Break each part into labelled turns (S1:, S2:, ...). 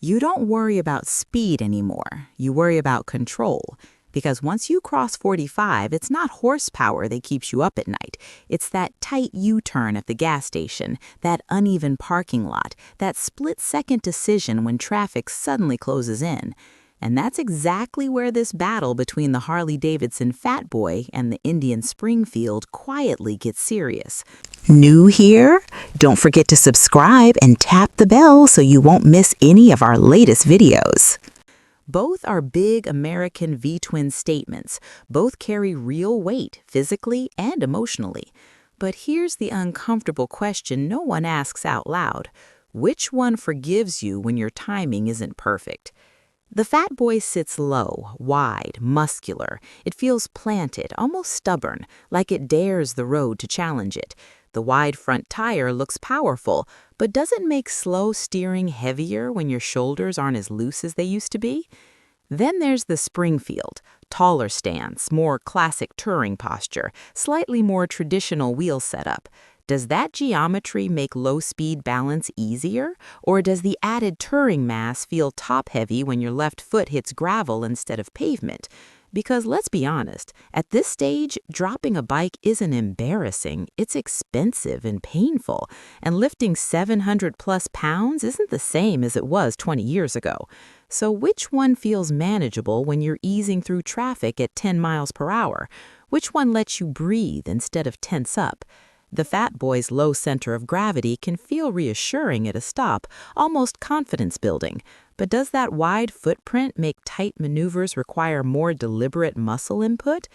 S1: You don't worry about speed anymore. You worry about control. Because once you cross 45, it's not horsepower that keeps you up at night. It's that tight U-turn at the gas station, that uneven parking lot, that split-second decision when traffic suddenly closes in. And that's exactly where this battle between the Harley Davidson Fat Boy and the Indian Springfield quietly gets serious. New here? Don't forget to subscribe and tap the bell so you won't miss any of our latest videos. Both are big American V-twin statements. Both carry real weight, physically and emotionally. But here's the uncomfortable question no one asks out loud. Which one forgives you when your timing isn't perfect? The Fat Boy sits low, wide, muscular. It feels planted, almost stubborn, like it dares the road to challenge it. The wide front tire looks powerful, but does it make slow steering heavier when your shoulders aren't as loose as they used to be? Then there's the Springfield, taller stance, more classic touring posture, slightly more traditional wheel setup. Does that geometry make low-speed balance easier, or does the added touring mass feel top-heavy when your left foot hits gravel instead of pavement? Because let's be honest, at this stage, dropping a bike isn't embarrassing, it's expensive and painful, and lifting 700+ pounds isn't the same as it was 20 years ago. So which one feels manageable when you're easing through traffic at 10 miles per hour? Which one lets you breathe instead of tense up? The Fat Boy's low center of gravity can feel reassuring at a stop, almost confidence-building. But does that wide footprint make tight maneuvers require more deliberate muscle input?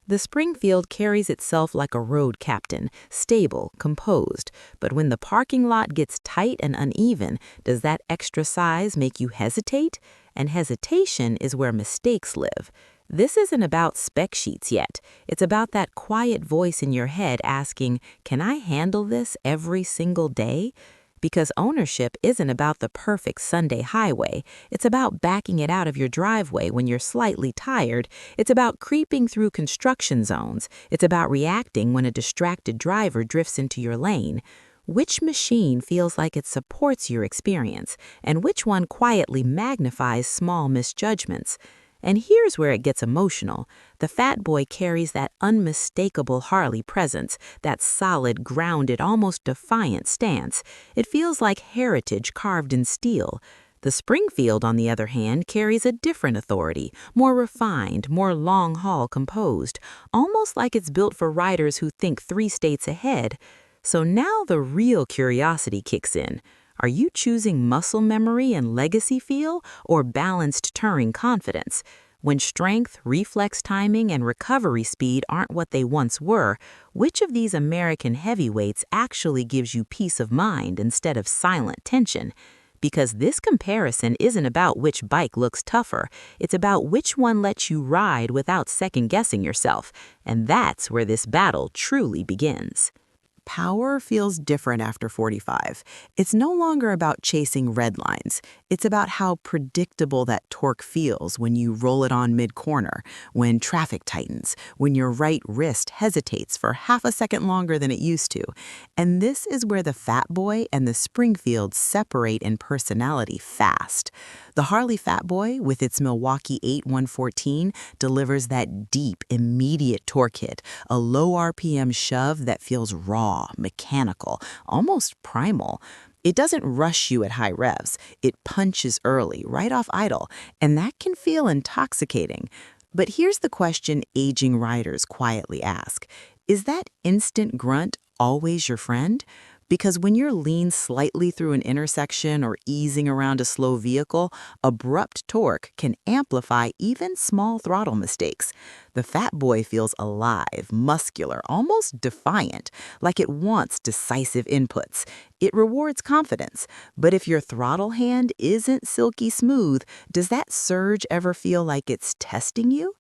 S1: The Springfield carries itself like a road captain, stable, composed. But when the parking lot gets tight and uneven, does that extra size make you hesitate? And hesitation is where mistakes live. This isn't about spec sheets yet. It's about that quiet voice in your head asking, can I handle this every single day? Because ownership isn't about the perfect Sunday highway. It's about backing it out of your driveway when you're slightly tired. It's about creeping through construction zones. It's about reacting when a distracted driver drifts into your lane. Which machine feels like it supports your experience, and which one quietly magnifies small misjudgments? And here's where it gets emotional. The Fat Boy carries that unmistakable Harley presence, that solid, grounded, almost defiant stance. It feels like heritage carved in steel. The Springfield, on the other hand, carries a different authority, more refined, more long-haul composed, almost like it's built for riders who think 3 states ahead. So now the real curiosity kicks in. Are you choosing muscle memory and legacy feel, or balanced touring confidence? When strength, reflex timing, and recovery speed aren't what they once were, which of these American heavyweights actually gives you peace of mind instead of silent tension? Because this comparison isn't about which bike looks tougher, it's about which one lets you ride without second-guessing yourself, and that's where this battle truly begins. Power feels different after 45. It's no longer about chasing red lines. It's about how predictable that torque feels when you roll it on mid-corner, when traffic tightens, when your right wrist hesitates for half a second longer than it used to. And this is where the Fat Boy and the Springfield separate in personality fast. The Harley Fat Boy, with its Milwaukee 8-114, delivers that deep, immediate torque hit, a low RPM shove that feels raw, mechanical, almost primal. It doesn't rush you at high revs. It punches early, right off idle, and that can feel intoxicating. But here's the question aging riders quietly ask. Is that instant grunt always your friend? Because when you're lean slightly through an intersection or easing around a slow vehicle, abrupt torque can amplify even small throttle mistakes. The Fat Boy feels alive, muscular, almost defiant, like it wants decisive inputs. It rewards confidence. But if your throttle hand isn't silky smooth, does that surge ever feel like it's testing you?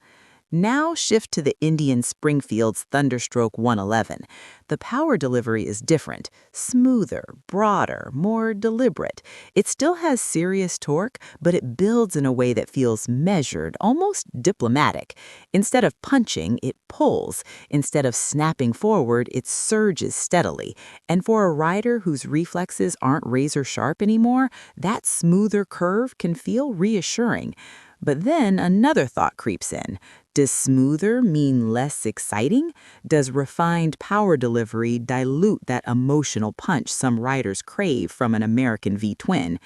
S1: Now shift to the Indian Springfield's Thunderstroke 111. The power delivery is different, smoother, broader, more deliberate. It still has serious torque, but it builds in a way that feels measured, almost diplomatic. Instead of punching, it pulls. Instead of snapping forward, it surges steadily. And for a rider whose reflexes aren't razor sharp anymore, that smoother curve can feel reassuring. But then another thought creeps in. Does smoother mean less exciting? Does refined power delivery dilute that emotional punch some riders crave from an American V-twin?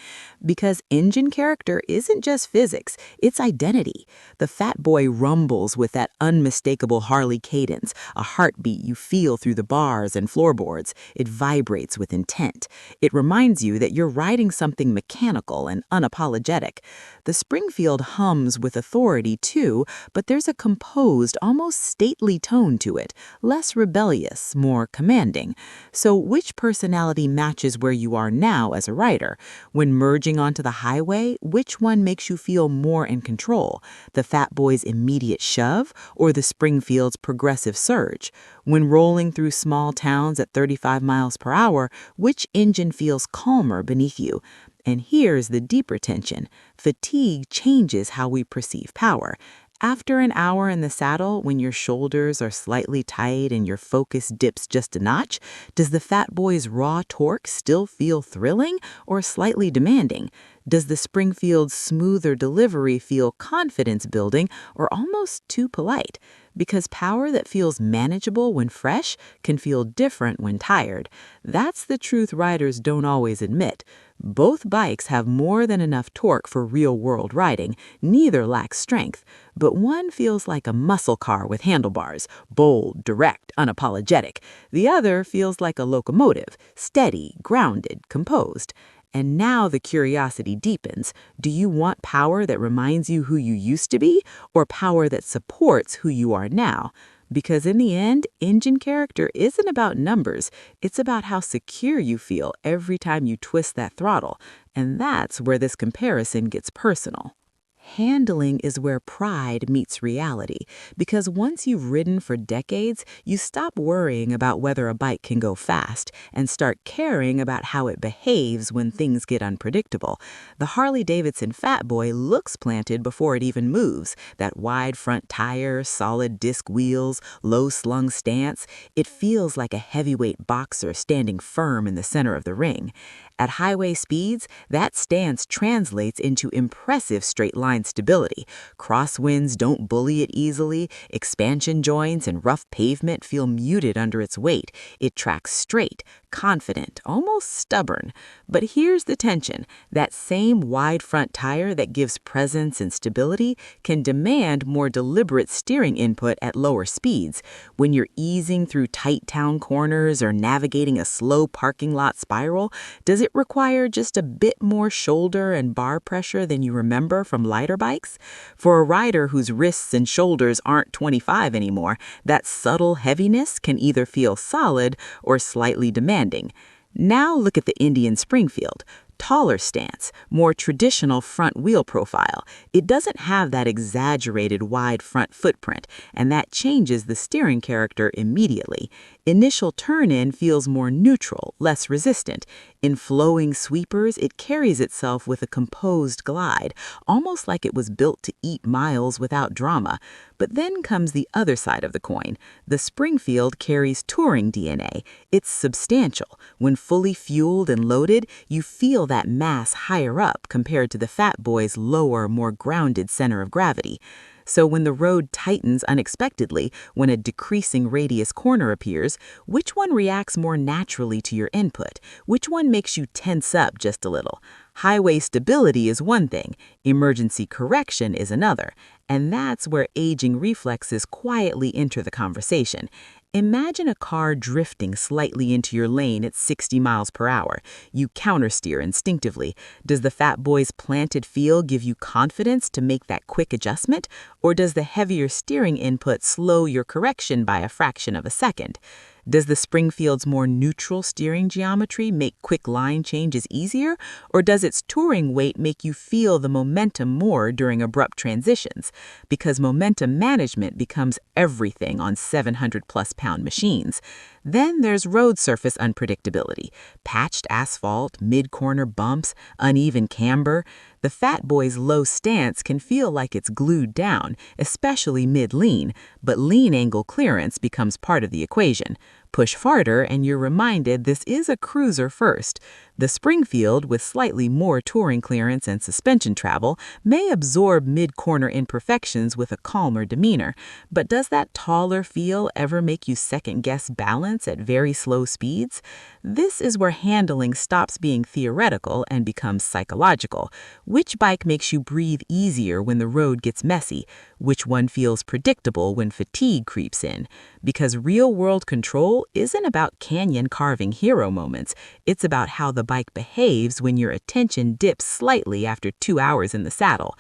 S1: Because engine character isn't just physics, it's identity. The Fat Boy rumbles with that unmistakable Harley cadence, a heartbeat you feel through the bars and floorboards. It vibrates with intent. It reminds you that you're riding something mechanical and unapologetic. The Springfield hums with authority too, but there's a composed, almost stately tone to it, less rebellious, more commanding. So which personality matches where you are now as a rider? When merging onto the highway, which one makes you feel more in control? The Fat Boy's immediate shove or the Springfield's progressive surge? When rolling through small towns at 35 miles per hour, which engine feels calmer beneath you? And here's the deeper tension. Fatigue changes how we perceive power. After an hour in the saddle, when your shoulders are slightly tight and your focus dips just a notch, does the Fat Boy's raw torque still feel thrilling or slightly demanding? Does the Springfield's smoother delivery feel confidence-building or almost too polite? Because power that feels manageable when fresh can feel different when tired. That's the truth riders don't always admit. Both bikes have more than enough torque for real-world riding. Neither lacks strength. But one feels like a muscle car with handlebars, bold, direct, unapologetic. The other feels like a locomotive, steady, grounded, composed. And now the curiosity deepens. Do you want power that reminds you who you used to be, or power that supports who you are now? Because in the end, engine character isn't about numbers. It's about how secure you feel every time you twist that throttle. And that's where this comparison gets personal. Handling is where pride meets reality, because once you've ridden for decades, you stop worrying about whether a bike can go fast and start caring about how it behaves when things get unpredictable. The Harley Davidson Fat Boy looks planted before it even moves. That wide front tire, solid disc wheels, low-slung stance, it feels like a heavyweight boxer standing firm in the center of the ring. At highway speeds, that stance translates into impressive straight-line stability. Crosswinds don't bully it easily, expansion joints and rough pavement feel muted under its weight. It tracks straight, confident, almost stubborn. But here's the tension. That same wide front tire that gives presence and stability can demand more deliberate steering input at lower speeds. When you're easing through tight town corners or navigating a slow parking lot spiral, does it require just a bit more shoulder and bar pressure than you remember from lighter bikes? For a rider whose wrists and shoulders aren't 25 anymore, that subtle heaviness can either feel solid or slightly demanding. Now look at the Indian Springfield. Taller stance, more traditional front wheel profile. It doesn't have that exaggerated wide front footprint, and that changes the steering character immediately. Initial turn-in feels more neutral, less resistant. In flowing sweepers, it carries itself with a composed glide, almost like it was built to eat miles without drama. But then comes the other side of the coin. The Springfield carries touring DNA. It's substantial. When fully fueled and loaded, you feel that mass higher up compared to the Fat Boy's lower, more grounded center of gravity. So when the road tightens unexpectedly, when a decreasing radius corner appears, which one reacts more naturally to your input? Which one makes you tense up just a little? Highway stability is one thing, emergency correction is another, and that's where aging reflexes quietly enter the conversation. Imagine a car drifting slightly into your lane at 60 miles per hour. You countersteer instinctively. Does the Fat Boy's planted feel give you confidence to make that quick adjustment? Or does the heavier steering input slow your correction by a fraction of a second? Does the Springfield's more neutral steering geometry make quick line changes easier, or does its touring weight make you feel the momentum more during abrupt transitions? Because momentum management becomes everything on 700-plus-pound machines. Then there's road surface unpredictability, patched asphalt, mid-corner bumps, uneven camber. The Fat Boy's low stance can feel like it's glued down, especially mid-lean, but lean angle clearance becomes part of the equation. Push farther and you're reminded this is a cruiser first. The Springfield, with slightly more touring clearance and suspension travel, may absorb mid-corner imperfections with a calmer demeanor, but does that taller feel ever make you second-guess balance at very slow speeds? This is where handling stops being theoretical and becomes psychological. Which bike makes you breathe easier when the road gets messy? Which one feels predictable when fatigue creeps in? Because real-world control isn't about canyon-carving hero moments. It's about how the bike behaves when your attention dips slightly after 2 hours in the saddle.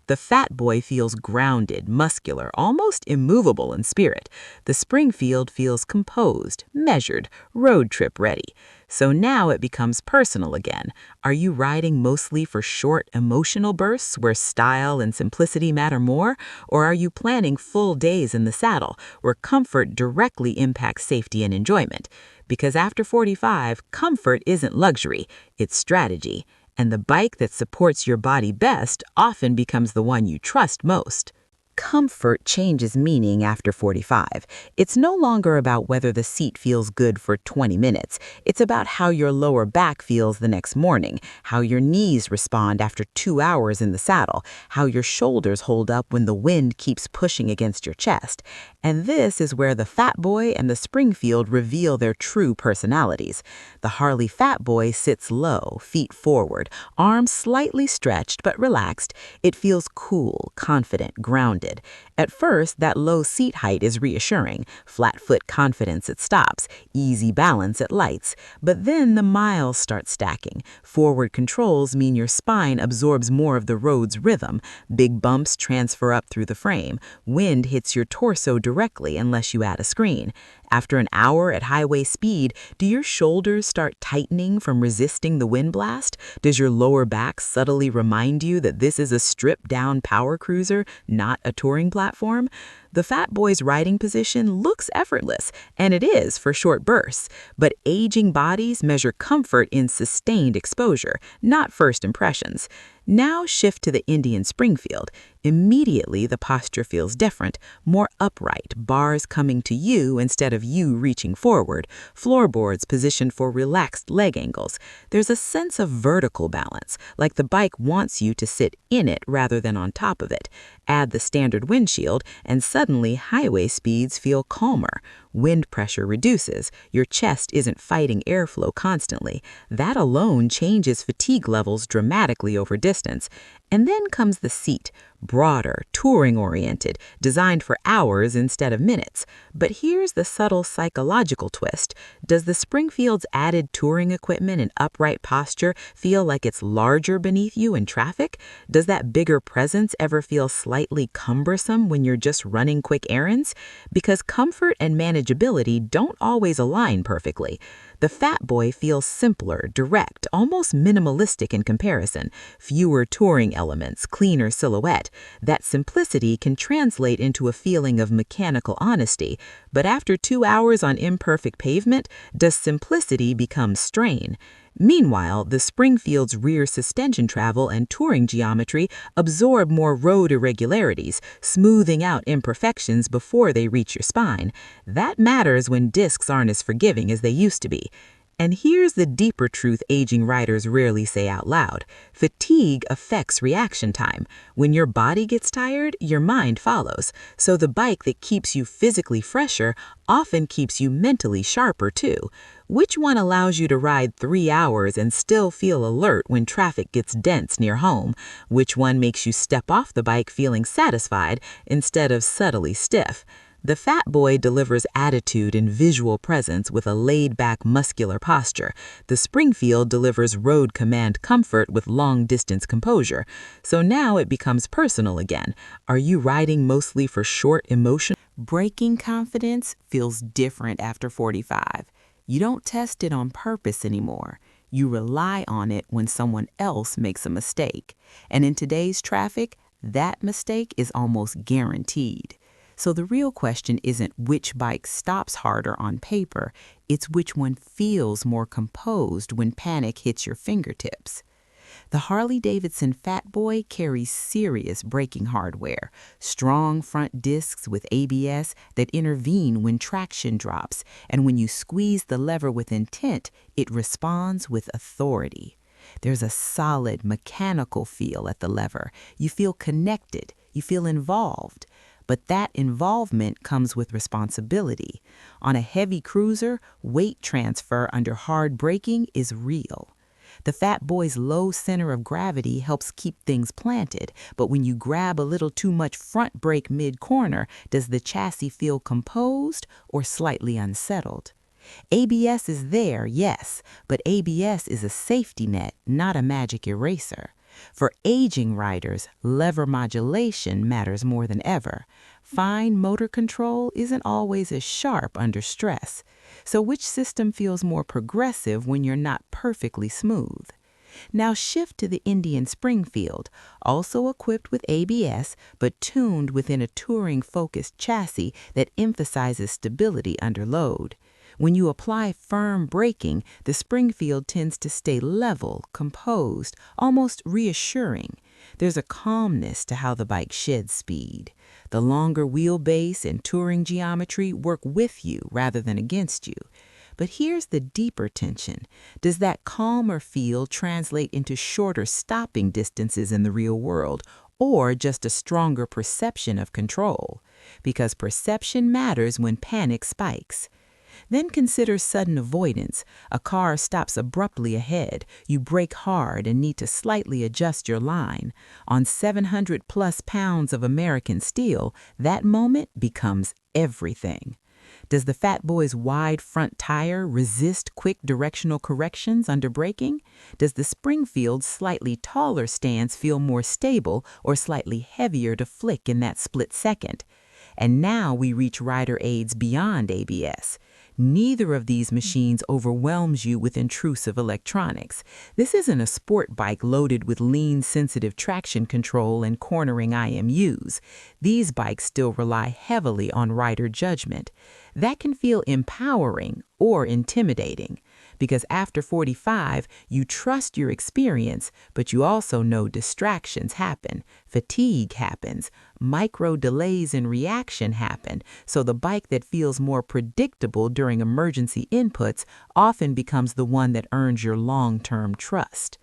S1: The Fat Boy feels grounded, muscular, almost immovable in spirit. The Springfield feels composed, measured, road trip ready. So now it becomes personal again. Are you riding mostly for short, emotional bursts where style and simplicity matter more? Or are you planning full days in the saddle where comfort directly impacts safety and enjoyment? Because after 45, comfort isn't luxury, it's strategy. And the bike that supports your body best often becomes the one you trust most. Comfort changes meaning after 45. It's no longer about whether the seat feels good for 20 minutes. It's about how your lower back feels the next morning, how your knees respond after 2 hours in the saddle, how your shoulders hold up when the wind keeps pushing against your chest. And this is where the Fat Boy and the Springfield reveal their true personalities. The Harley Fat Boy sits low, feet forward, arms slightly stretched but relaxed. It feels cool, confident, grounded. At first, that low seat height is reassuring, flat foot confidence at stops, easy balance at lights. But then the miles start stacking. Forward controls mean your spine absorbs more of the road's rhythm. Big bumps transfer up through the frame. Wind hits your torso directly unless you add a screen. After an hour at highway speed, do your shoulders start tightening from resisting the wind blast? Does your lower back subtly remind you that this is a stripped-down power cruiser, not a touring platform? The Fat Boy's riding position looks effortless, and it is for short bursts, but aging bodies measure comfort in sustained exposure, not first impressions. Now shift to the Indian Springfield. Immediately, the posture feels different, more upright, bars coming to you instead of you reaching forward, floorboards positioned for relaxed leg angles. There's a sense of vertical balance, like the bike wants you to sit in it rather than on top of it. Add the standard windshield, and suddenly highway speeds feel calmer. Wind pressure reduces. Your chest isn't fighting airflow constantly. That alone changes fatigue levels dramatically over distance. And then comes the seat, broader, touring-oriented, designed for hours instead of minutes. But here's the subtle psychological twist. Does the Springfield's added touring equipment and upright posture feel like it's larger beneath you in traffic? Does that bigger presence ever feel slightly cumbersome when you're just running quick errands? Because comfort and manageability don't always align perfectly. The Fat Boy feels simpler, direct, almost minimalistic in comparison. Fewer touring elements, cleaner silhouette. That simplicity can translate into a feeling of mechanical honesty. But after 2 hours on imperfect pavement, does simplicity become strain? Meanwhile, the Springfield's rear suspension travel and touring geometry absorb more road irregularities, smoothing out imperfections before they reach your spine. That matters when discs aren't as forgiving as they used to be. And here's the deeper truth aging riders rarely say out loud. Fatigue affects reaction time. When your body gets tired, your mind follows. So the bike that keeps you physically fresher often keeps you mentally sharper too. Which one allows you to ride 3 hours and still feel alert when traffic gets dense near home? Which one makes you step off the bike feeling satisfied instead of subtly stiff? The Fat Boy delivers attitude and visual presence with a laid-back muscular posture. The Springfield delivers road command comfort with long-distance composure. So now it becomes personal again. Are you riding mostly for short emotion? Braking confidence feels different after 45. You don't test it on purpose anymore. You rely on it when someone else makes a mistake. And in today's traffic, that mistake is almost guaranteed. So the real question isn't which bike stops harder on paper, it's which one feels more composed when panic hits your fingertips. The Harley Davidson Fat Boy carries serious braking hardware, strong front discs with ABS that intervene when traction drops, and when you squeeze the lever with intent, it responds with authority. There's a solid mechanical feel at the lever. You feel connected, you feel involved. But that involvement comes with responsibility. On a heavy cruiser, weight transfer under hard braking is real. The Fat Boy's low center of gravity helps keep things planted, but when you grab a little too much front brake mid-corner, does the chassis feel composed or slightly unsettled? ABS is there, yes, but ABS is a safety net, not a magic eraser. For aging riders, lever modulation matters more than ever. Fine motor control isn't always as sharp under stress. So which system feels more progressive when you're not perfectly smooth? Now shift to the Indian Springfield, also equipped with ABS, but tuned within a touring-focused chassis that emphasizes stability under load. When you apply firm braking, the Springfield tends to stay level, composed, almost reassuring. There's a calmness to how the bike sheds speed. The longer wheelbase and touring geometry work with you rather than against you. But here's the deeper tension. Does that calmer feel translate into shorter stopping distances in the real world, or just a stronger perception of control? Because perception matters when panic spikes. Then consider sudden avoidance. A car stops abruptly ahead. You brake hard and need to slightly adjust your line. On 700+ pounds of American steel, that moment becomes everything. Does the Fat Boy's wide front tire resist quick directional corrections under braking? Does the Springfield's slightly taller stance feel more stable or slightly heavier to flick in that split second? And now we reach rider aids beyond ABS. Neither of these machines overwhelms you with intrusive electronics. This isn't a sport bike loaded with lean-sensitive traction control and cornering IMUs. These bikes still rely heavily on rider judgment. That can feel empowering or intimidating, because after 45, you trust your experience, but you also know distractions happen, fatigue happens, micro delays in reaction happen, so the bike that feels more predictable during emergency inputs often becomes the one that earns your long-term trust.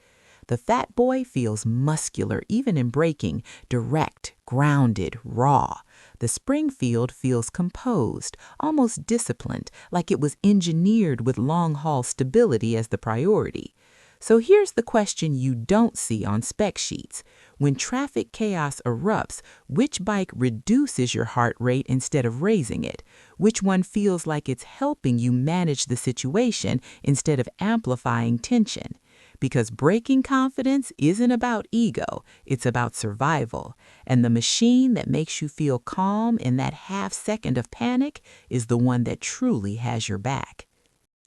S1: The Fat Boy feels muscular even in braking, direct, grounded, raw. The Springfield feels composed, almost disciplined, like it was engineered with long-haul stability as the priority. So here's the question you don't see on spec sheets. When traffic chaos erupts, which bike reduces your heart rate instead of raising it? Which one feels like it's helping you manage the situation instead of amplifying tension? Because braking confidence isn't about ego, it's about survival. And the machine that makes you feel calm in that half second of panic is the one that truly has your back.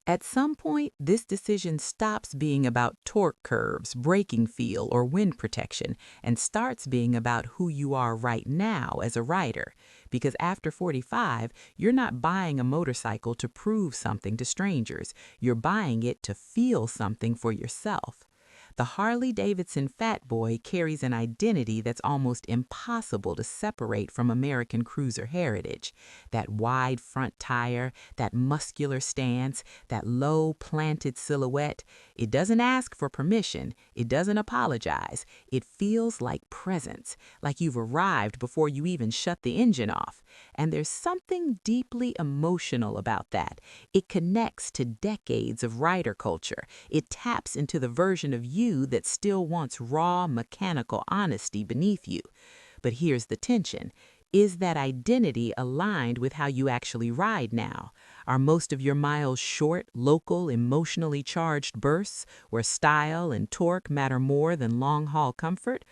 S1: At some point, this decision stops being about torque curves, braking feel, or wind protection, and starts being about who you are right now as a rider. Because after 45, you're not buying a motorcycle to prove something to strangers. You're buying it to feel something for yourself. The Harley Davidson Fat Boy carries an identity that's almost impossible to separate from American cruiser heritage. That wide front tire, that muscular stance, that low planted silhouette. It doesn't ask for permission. It doesn't apologize. It feels like presence, like you've arrived before you even shut the engine off. And there's something deeply emotional about that. It connects to decades of rider culture. It taps into the version of you that still wants raw, mechanical honesty beneath you. But here's the tension. Is that identity aligned with how you actually ride now? Are most of your miles short, local, emotionally charged bursts where style and torque matter more than long-haul comfort?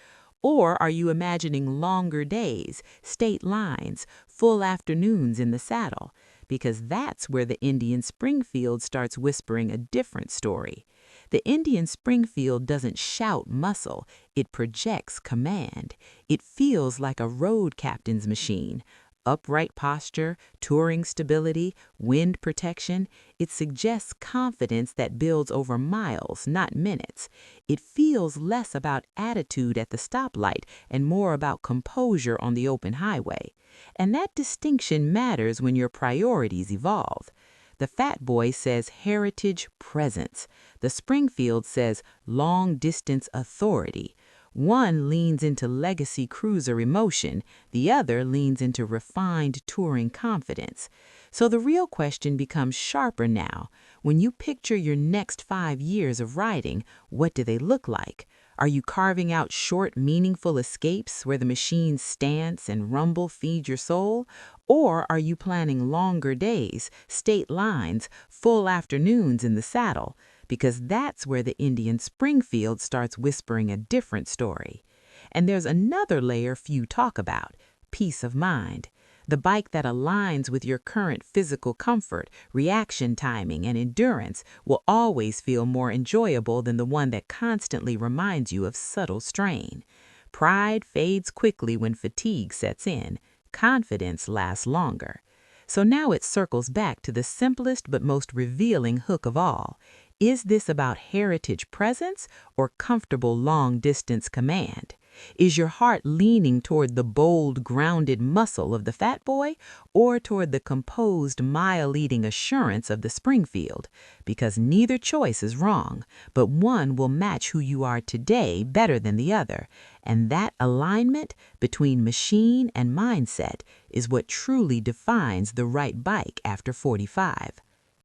S1: Or are you imagining longer days, state lines, full afternoons in the saddle? Because that's where the Indian Springfield starts whispering a different story. The Indian Springfield doesn't shout muscle, it projects command. It feels like a road captain's machine. Upright posture, touring stability, wind protection. It suggests confidence that builds over miles, not minutes. It feels less about attitude at the stoplight and more about composure on the open highway. And that distinction matters when your priorities evolve. The Fat Boy says heritage presence. The Springfield says long-distance authority. One leans into legacy cruiser emotion, the other leans into refined touring confidence. So the real question becomes sharper now. When you picture your next 5 years of riding, what do they look like? Are you carving out short, meaningful escapes where the machine's stance and rumble feed your soul? Or are you planning longer days, state lines, full afternoons in the saddle? Because that's where the Indian Springfield starts whispering a different story. And there's another layer few talk about: peace of mind. The bike that aligns with your current physical comfort, reaction timing, and endurance will always feel more enjoyable than the one that constantly reminds you of subtle strain. Pride fades quickly when fatigue sets in. Confidence lasts longer. So now it circles back to the simplest but most revealing hook of all. Is this about heritage presence or comfortable long-distance command? Is your heart leaning toward the bold, grounded muscle of the Fat Boy or toward the composed, mile-leading assurance of the Springfield? Because neither choice is wrong, but one will match who you are today better than the other. And that alignment between machine and mindset is what truly defines the right bike after 45.